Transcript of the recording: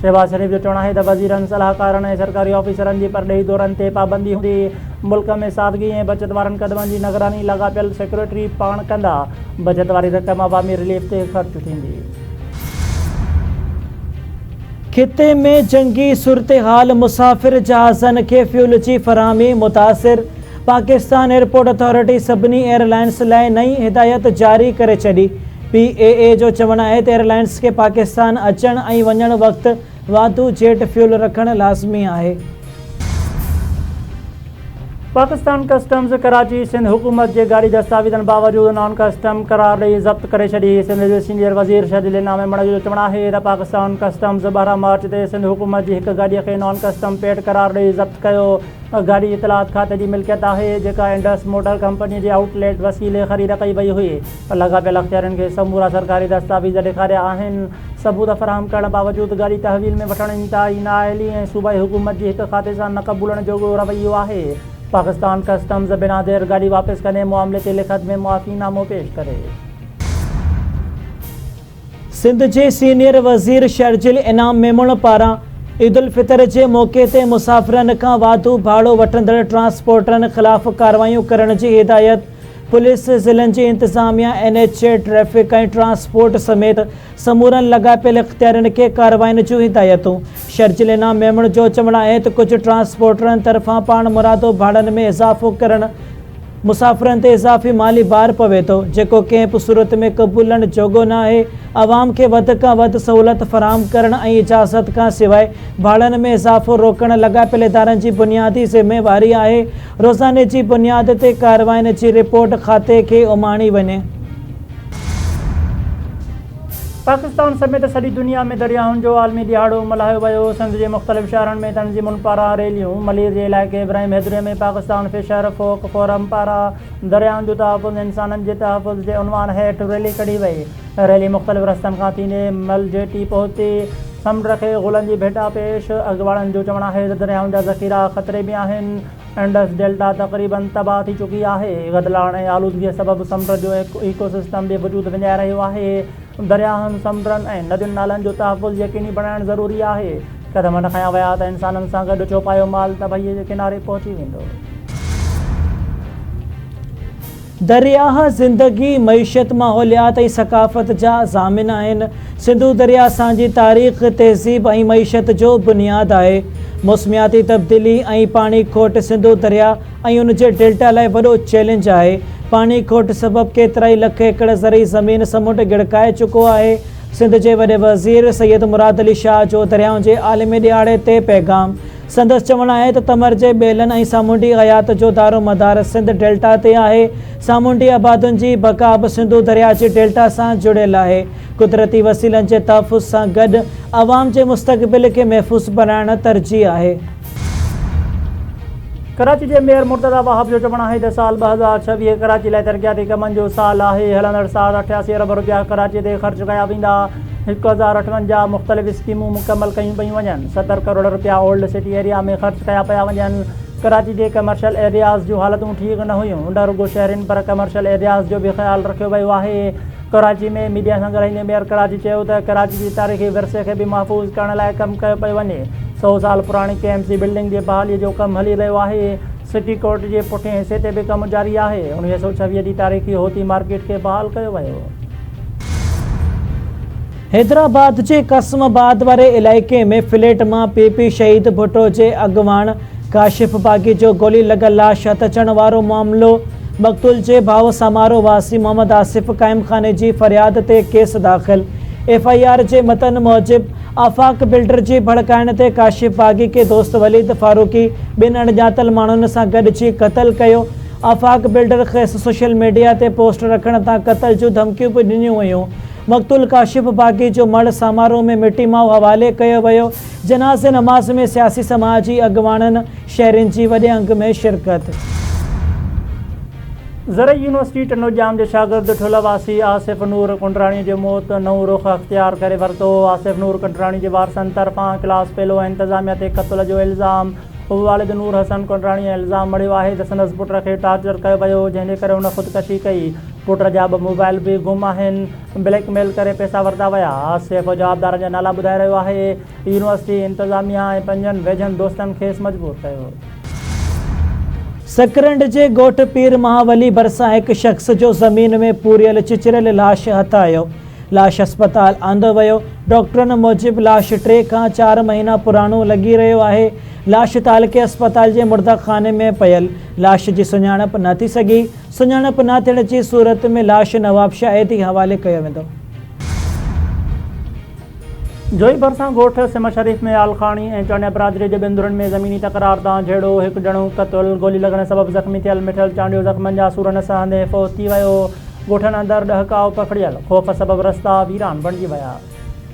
शहबाज शरीफ जो चवणु आहे त वज़ीरनि सलाहकारनि ऐं सरकारी ऑफिसरनि जी परॾेही दौरनि ते पाबंदी हूंदी। मुल्क में सादगी ऐं बचत वारनि क़दमनि जी निगरानी लाॻापियल सेक्रेटरी पाण कंदा। बचत वारी रक़म अवामी रिलीफ ते ख़र्च थींदी। खिते में जंगी सूरत हाल मुसाफ़िर जहाज़नि खे फ्यूल जी फ़राहमी मुतासिर। पाकिस्तान एयरपोर्ट अथॉरिटी सभिनी एयरलाइंस लाइ नई हिदायत जारी करे छॾी। PAA जो चवणु आहे त एयरलाइंस खे पाकिस्तान अचण ऐं वञण वक़्तु वाधू जेट फ्यूल रखणु लाज़मी आहे। पाकिस्तान कस्टम्स कराची सिंध हुकूमत जे गाड़ी दस्तावेज़नि बावजूदि नॉन कस्टम करार ॾेई ज़ब्त करे छॾी। सिंध जे सीनियर वज़ीर शहदिल इनाम मेमण जो चवणु आहे त पाकिस्तान कस्टम्स 12 मार्च ते सिंध हुकूमत जी हिकु गाॾीअ खे नॉन कस्टम पेड करार ॾेई ज़ब्त कयो। गाड़ी इतलात खाते जी मिल्कियत आहे जेका इंडस मोटर कंपनी जे आउटलेट वसीले ख़रीद कई वई हुई। लाॻापियल अख़्तियारनि खे समूरा सरकारी दस्तावेज़ ॾेखारिया आहिनि। सबूत फ़राहम करण बावजूदि गाड़ी तहवील में वठण इंतहाई नाअहली ऐं सूबाई हुकूमत जी हिकु खाते सां न क़बूलण जोॻो रवैयो आहे। पाकिस्तान कस्टम्स बिना देर गाड़ी वापसि कंदे मामले ते लिखत में मुआफ़ीनामो पेश करे। सिंध जे सीनियर वज़ीर शर्जिल इनाम मेमण पारां ईद उल फितर जे मौक़े ते मुसाफ़िरनि खां वाधू भाड़ो वठंदड़ ट्रांसपोर्टरनि ख़िलाफ़ कार्रवाइयूं करण जी हिदायत। पुलिस ज़िलनि जी इंतज़ामिया NHA ट्रैफ़िक ऐं ट्रांसपोर्ट समेत समूरनि लाॻापियल इख़्तियारनि खे कार्रवाइनि जूं हिदायतूं। शर्जिल इनाम मेमण जो चवणु आहे त कुझु ट्रांसपोर्टरनि तरफ़ां पाण मुरादो भाड़नि में इज़ाफ़ो करणु मुसाफ़िरनि ते इज़ाफ़ी माली भार पवे थो जेको कंहिं बि सूरत में क़बूलण जोॻो न आहे। आवाम खे वधि खां वधि सहूलियत फ़राहम करणु ऐं इजाज़त खां सवाइ भाड़नि में इज़ाफ़ो रोकणु लाॻापियल इदारनि जी बुनियादी ज़िम्मेवारी आहे। रोज़ाने जी बुनियाद ते कार्रवाइनि जी रिपोर्ट खाते खे उमाणी वञे। पाकिस्तान समेत सॼी दुनिया में दरियाउनि जो आलमी ॾियारो मल्हायो वियो। सिंध जे मुख़्तलिफ़ शहरनि में तंज़ीमुनि पारां रैलियूं। मलीर जे इलाइक़े इब्राहिम हैदरे में पाकिस्तान फिशर फोक फोरम पारां दरियाउनि जो तहफ़ुज़ इंसाननि जे तहफ़ुज़ जे उनवान हेठि रैली कढी वई। रैली मुख़्तलिफ़ रस्तनि खां थींदे मलजेटी पहुती समुंड खे गुलनि जी भेटा पेश। अॻुवाणनि जो चवणु आहे त दरियाउनि जा ज़ख़ीरा ख़तरे में आहिनि। इंडस डेल्टा तक़रीबन तबाह थी चुकी आहे। गदलाण ऐं आलूदगीअ सबबि समुंड जो इकोसिस्टम बि वजूद विञाए रहियो आहे। दरियाहनि समुंडनि ऐं नदियुनि नालनि जो तहफ़ुज़ यकीनी बणाइणु ज़रूरी आहे। क़दम न खयां विया त इंसाननि सां गॾु चौपायो माल तबाहीअ जे किनारे पहुची वेंदो। दरियाह ज़िंदगी मईशत माहौलियात ऐं सक़ाफ़त जा ज़ामिन आहिनि। सिंधु दरिया असांजी तारीख़ तहज़ीब ऐं मईशत जो बुनियादु आहे। मौसमियाती तब्दीली ऐं पाणी खोट सिंधु दरिया ऐं उन जे डेल्टा लाइ वॾो चैलेंज आहे। पाणी खोट सबबि केतिरा ई लख एकड़ ज़रई ज़मीन समुंड गिड़काए चुको आहे। सिंध जे वॾे वज़ीर सैयद मुराद अली शाह जो दरियाउनि जे आलमी ॾियारे ते पैगाम। संदसि चवणु आहे त तमर जे ॿेलनि ऐं सामूंडी हयात जो दारो मदार सिंध डेल्टा ते आहे। सामूंडी आबादियुनि जी बका बि सिंधु दरिया जे डेल्टा सां जुड़ियल आहे। कुदरती वसीलनि जे तहफ़ुज़ सां गॾु आवाम जे मुस्तक़बिल खे महफ़ूज़ बनाइणु तरजीह आहे। कराची जे मेयर मुर्तज़ा वाहब जो चवणु आहे त साल 2026 कराची लाइ तरक़ियाती कमनि जो साल आहे। हलंदड़ साल 88 अरब रुपया कराची ते ख़र्च कया वेंदा। 1058 मुख़्तलिफ़ स्कीमूं मुकमल कयूं पियूं वञनि। 70 करोड़ रुपया ओल्ड सिटी एरिया में ख़र्च कया पिया वञनि। कराची जे कमर्शियल एरियाज़ जूं हालतूं ठीक न हुयूं। न रुगो शहरनि पर कमर्शियल एरियाज़ जो बि ख़्यालु रखियो वियो आहे। कराची में मीडिया सां ॻाल्हाईंदे मेयर कराची चयो त कराची जी तारीख़ी विरसे खे बि महफ़ूज़ करण लाइ कमु कयो पियो वञे। 100 साल पुराणी KMC बिल्डिंग जे बहालीअ जो कमु हली रहियो आहे। सिटी कोर्ट जे पुठिएं हिसे ते बि कमु जारी आहे। 1926 जी तारीख़ी होती मार्केट खे बहाल कयो वियो। हैदराबाद जे क़स्माबाद वारे इलाइक़े में फ्लैट मां PP शहीद भुट्टो जे अॻुवाण काशिफ़ बाग़ी जो गोली लॻल लाश हथ अचण वारो मामिलो। मक़तूल जे भाउ समारो वासी मोहम्मद आसिफ़ क़ाइम खाने जी फ़रियाद ते केस दाख़िल। FIR जे मतन मूजिब आफ़ाक़ बिल्डर जी भड़काइण ते काशिफ़ बाग़ी खे दोस्त वलीद फारूकी ॿिनि अणॼातल माण्हुनि सां गॾिजी क़तल कयो। आफ़ाक़ बिल्डर खेसि सोशल मीडिया ते पोस्ट रखण तां क़तल जूं धमकियूं बि ॾिनियूं वयूं। मक़तूल काशिफ़ बाग़ी जो मड़ समारोह में मिटी माओ हवाले कयो वियो। जनाज़े नमाज़ में सियासी समाजी अॻुवाणनि शहरनि जी वॾे अंग में शिरकत। ज़रई यूनिवर्सिटी टनोजाम जे शागिर्द ठुलवासी आसिफ़ नूर कुंडराणी जो मौत नओं रुख़ अख़्तियार करे वरितो। आसिफ़ नूर कुंडराणी जे वारसनि तरफ़ां क्लास फेलो ऐं इंतज़ामिया ते क़त्ल जो इल्ज़ाम। वालिद नूर हसन कुंडराणी इल्ज़ाम मड़ियो आहे त संदसि पुट खे टार्चर कयो वियो जंहिंजे करे हुन ख़ुदकशी कई। पुट जा 2 मोबाइल भी गुम आहिनि। ब्लैकमेल करे पैसा वरिता विया। सैफ जवाबदार जा नाला ॿुधाए रहियो आहे। यूनिवर्सिटी इंतज़ामिया ऐं 5 वेझनि दोस्तनि खेसि मजबूर कयो। सकरंड जे ॻोठ पीर महावली भरिसां हिकु शख़्स जो ज़मीन में पूरियल चिचरियल लाश हथु आयो। लाश अस्पताल आंदो वियो। डॉक्टरनि मूजिबि लाश 3 खां 4 महीना पुराणो लॻी रहियो आहे। लाश तालके अस्पताल जे मुर्दाखाने में पयल। लाश जी सुञाणप न थी सघी। सुञाणप न थियण जी सूरत में लाश नवाब शाहिदी हवाले कयो वेंदो। जोई भरिसां ॻोठ सिम शरीफ़ में आलखाणी ऐं चांडिया बिरादरी जे 2 धुरनि में ज़मीनी तकरार तां झेड़ो। हिकु ॼणो क़तल, गोली लॻण सबबि ज़ख़्मी थियल। मिठल चांडियो ज़ख़्मनि जा सूर न सहंदे फ़ौत थी वियो। ॻोठनि अंदरि ॾहकाव पखड़ियल। ख़ौफ़ सबबि रस्ता वीरान बणिजी विया।